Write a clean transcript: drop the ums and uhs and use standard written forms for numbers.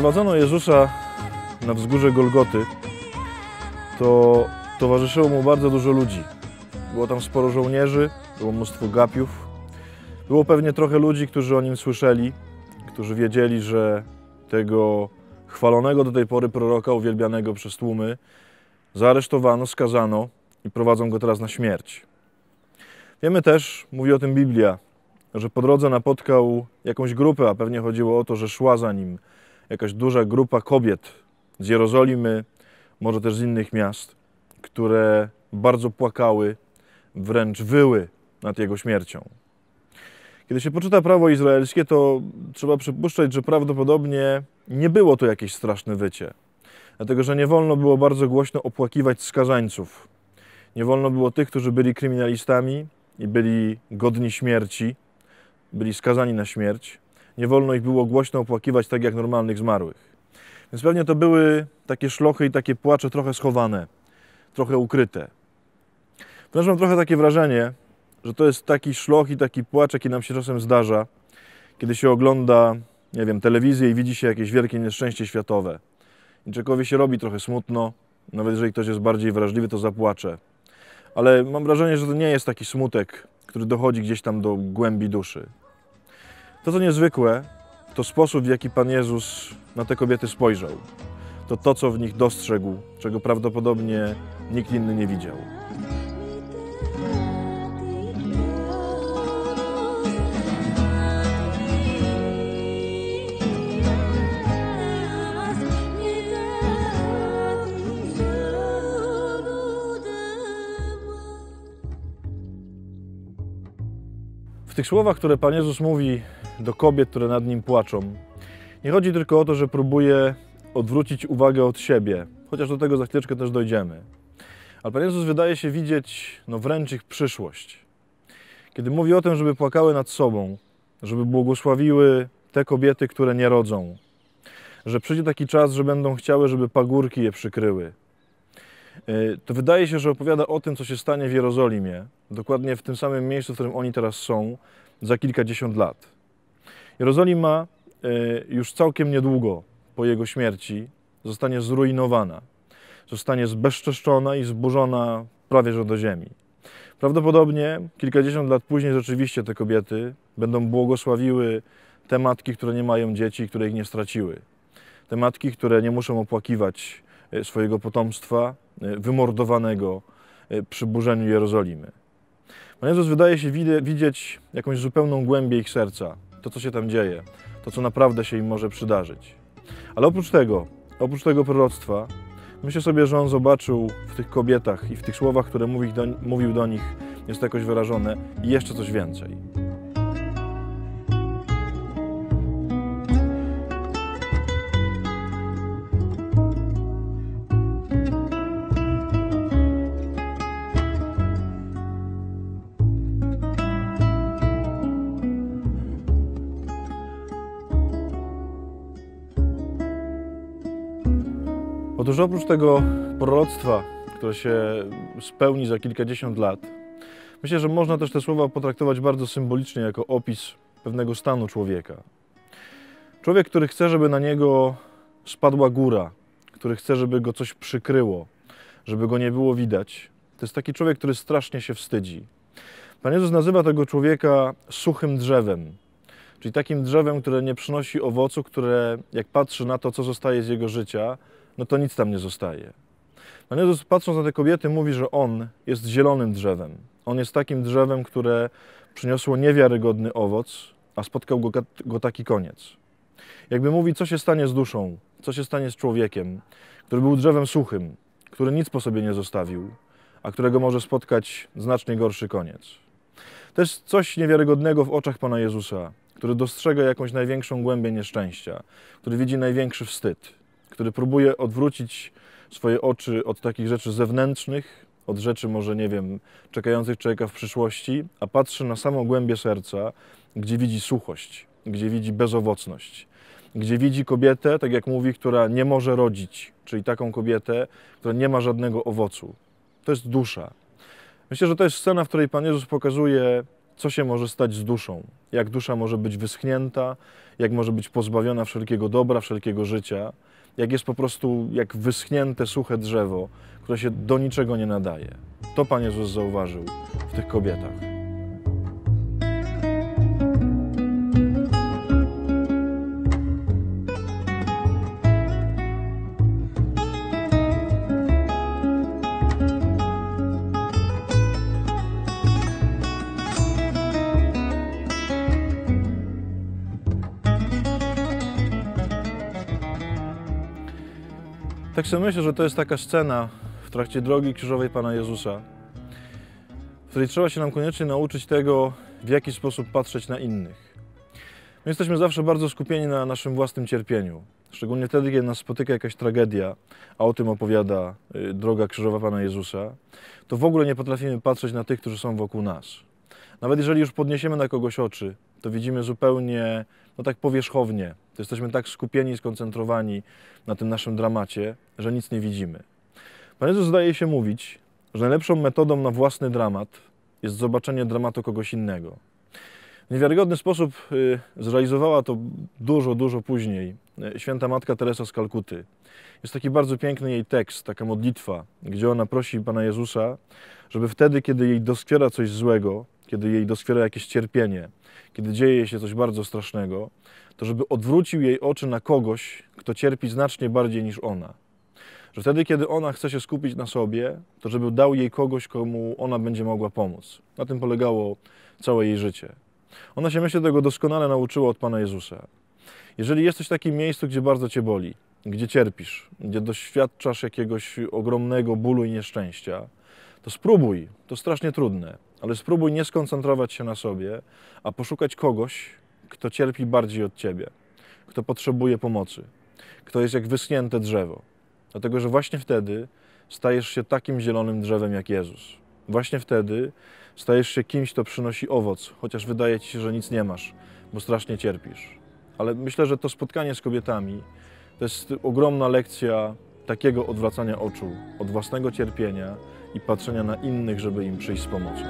sprowadzono Jezusa na wzgórze Golgoty, to towarzyszyło mu bardzo dużo ludzi. Było tam sporo żołnierzy, było mnóstwo gapiów. Było pewnie trochę ludzi, którzy o nim słyszeli, którzy wiedzieli, że tego chwalonego do tej pory proroka, uwielbianego przez tłumy, zaaresztowano, skazano i prowadzą go teraz na śmierć. Wiemy też, mówi o tym Biblia, że po drodze napotkał jakąś grupę, a pewnie chodziło o to, że szła za nim jakaś duża grupa kobiet z Jerozolimy, może też z innych miast, które bardzo płakały, wręcz wyły nad jego śmiercią. Kiedy się poczyta prawo izraelskie, to trzeba przypuszczać, że prawdopodobnie nie było to jakieś straszne wycie. Dlatego, że nie wolno było bardzo głośno opłakiwać skazańców. Nie wolno było tych, którzy byli kryminalistami i byli godni śmierci, byli skazani na śmierć. Nie wolno ich było głośno opłakiwać tak jak normalnych zmarłych. Więc pewnie to były takie szlochy i takie płacze trochę schowane, trochę ukryte. Wręcz mam trochę takie wrażenie, że to jest taki szloch i taki płacz, jaki nam się czasem zdarza, kiedy się ogląda, nie wiem, telewizję i widzi się jakieś wielkie nieszczęście światowe. I człowiekowi się robi trochę smutno, nawet jeżeli ktoś jest bardziej wrażliwy, to zapłacze. Ale mam wrażenie, że to nie jest taki smutek, który dochodzi gdzieś tam do głębi duszy. To, co niezwykłe, to sposób, w jaki Pan Jezus na te kobiety spojrzał. To, co w nich dostrzegł, czego prawdopodobnie nikt inny nie widział. W tych słowach, które Pan Jezus mówi do kobiet, które nad Nim płaczą, nie chodzi tylko o to, że próbuje odwrócić uwagę od siebie, chociaż do tego za chwileczkę też dojdziemy. Ale Pan Jezus wydaje się widzieć wręcz ich przyszłość. Kiedy mówi o tym, żeby płakały nad sobą, żeby błogosławiły te kobiety, które nie rodzą, że przyjdzie taki czas, że będą chciały, żeby pagórki je przykryły, to wydaje się, że opowiada o tym, co się stanie w Jerozolimie, dokładnie w tym samym miejscu, w którym oni teraz są, za kilkadziesiąt lat. Jerozolima już całkiem niedługo po jego śmierci zostanie zrujnowana, zostanie zbezczeszczona i zburzona prawie że do ziemi. Prawdopodobnie kilkadziesiąt lat później rzeczywiście te kobiety będą błogosławiły te matki, które nie mają dzieci, które ich nie straciły. Te matki, które nie muszą opłakiwać swojego potomstwa wymordowanego przy burzeniu Jerozolimy. Pan Jezus wydaje się widzieć jakąś zupełną głębię ich serca, to, co się tam dzieje, to, co naprawdę się im może przydarzyć. Ale oprócz tego proroctwa, myślę sobie, że On zobaczył w tych kobietach i w tych słowach, które mówił do nich, jest to jakoś wyrażone, i jeszcze coś więcej. Otóż oprócz tego proroctwa, które się spełni za kilkadziesiąt lat, myślę, że można też te słowa potraktować bardzo symbolicznie jako opis pewnego stanu człowieka. Człowiek, który chce, żeby na niego spadła góra, który chce, żeby go coś przykryło, żeby go nie było widać, to jest taki człowiek, który strasznie się wstydzi. Pan Jezus nazywa tego człowieka suchym drzewem, czyli takim drzewem, które nie przynosi owocu, które jak patrzy na to, co zostaje z jego życia, no to nic tam nie zostaje. Pan Jezus, patrząc na te kobiety, mówi, że On jest zielonym drzewem. On jest takim drzewem, które przyniosło niewiarygodny owoc, a spotkał go taki koniec. Jakby mówi, co się stanie z duszą, co się stanie z człowiekiem, który był drzewem suchym, który nic po sobie nie zostawił, a którego może spotkać znacznie gorszy koniec. To jest coś niewiarygodnego w oczach Pana Jezusa, który dostrzega jakąś największą głębię nieszczęścia, który widzi największy wstyd, który próbuje odwrócić swoje oczy od takich rzeczy zewnętrznych, od rzeczy może, nie wiem, czekających człowieka w przyszłości, a patrzy na samą głębię serca, gdzie widzi suchość, gdzie widzi bezowocność, gdzie widzi kobietę, tak jak mówi, która nie może rodzić, czyli taką kobietę, która nie ma żadnego owocu. To jest dusza. Myślę, że to jest scena, w której Pan Jezus pokazuje co się może stać z duszą, jak dusza może być wyschnięta, jak może być pozbawiona wszelkiego dobra, wszelkiego życia, jak jest po prostu jak wyschnięte, suche drzewo, które się do niczego nie nadaje. To Pan Jezus zauważył w tych kobietach. Tak sobie myślę, że to jest taka scena w trakcie drogi krzyżowej Pana Jezusa, w której trzeba się nam koniecznie nauczyć tego, w jaki sposób patrzeć na innych. My jesteśmy zawsze bardzo skupieni na naszym własnym cierpieniu, szczególnie wtedy, kiedy nas spotyka jakaś tragedia, a o tym opowiada droga krzyżowa Pana Jezusa, to w ogóle nie potrafimy patrzeć na tych, którzy są wokół nas. Nawet jeżeli już podniesiemy na kogoś oczy, to widzimy zupełnie, tak powierzchownie. To jesteśmy tak skupieni, skoncentrowani na tym naszym dramacie, że nic nie widzimy. Pan Jezus zdaje się mówić, że najlepszą metodą na własny dramat jest zobaczenie dramatu kogoś innego. W niewiarygodny sposób zrealizowała to dużo później święta Matka Teresa z Kalkuty. Jest taki bardzo piękny jej tekst, taka modlitwa, gdzie ona prosi Pana Jezusa, żeby wtedy, kiedy jej doskwiera coś złego, kiedy jej doskwiera jakieś cierpienie, kiedy dzieje się coś bardzo strasznego, to żeby odwrócił jej oczy na kogoś, kto cierpi znacznie bardziej niż ona. Że wtedy, kiedy ona chce się skupić na sobie, to żeby dał jej kogoś, komu ona będzie mogła pomóc. Na tym polegało całe jej życie. Ona się, myślę, tego doskonale nauczyła od Pana Jezusa. Jeżeli jesteś w takim miejscu, gdzie bardzo Cię boli, gdzie cierpisz, gdzie doświadczasz jakiegoś ogromnego bólu i nieszczęścia, to spróbuj, to strasznie trudne, ale spróbuj nie skoncentrować się na sobie, a poszukać kogoś, kto cierpi bardziej od Ciebie, kto potrzebuje pomocy, kto jest jak wyschnięte drzewo. Dlatego, że właśnie wtedy stajesz się takim zielonym drzewem jak Jezus. Właśnie wtedy stajesz się kimś, kto przynosi owoc, chociaż wydaje Ci się, że nic nie masz, bo strasznie cierpisz. Ale myślę, że to spotkanie z kobietami to jest ogromna lekcja takiego odwracania oczu od własnego cierpienia i patrzenia na innych, żeby im przyjść z pomocą.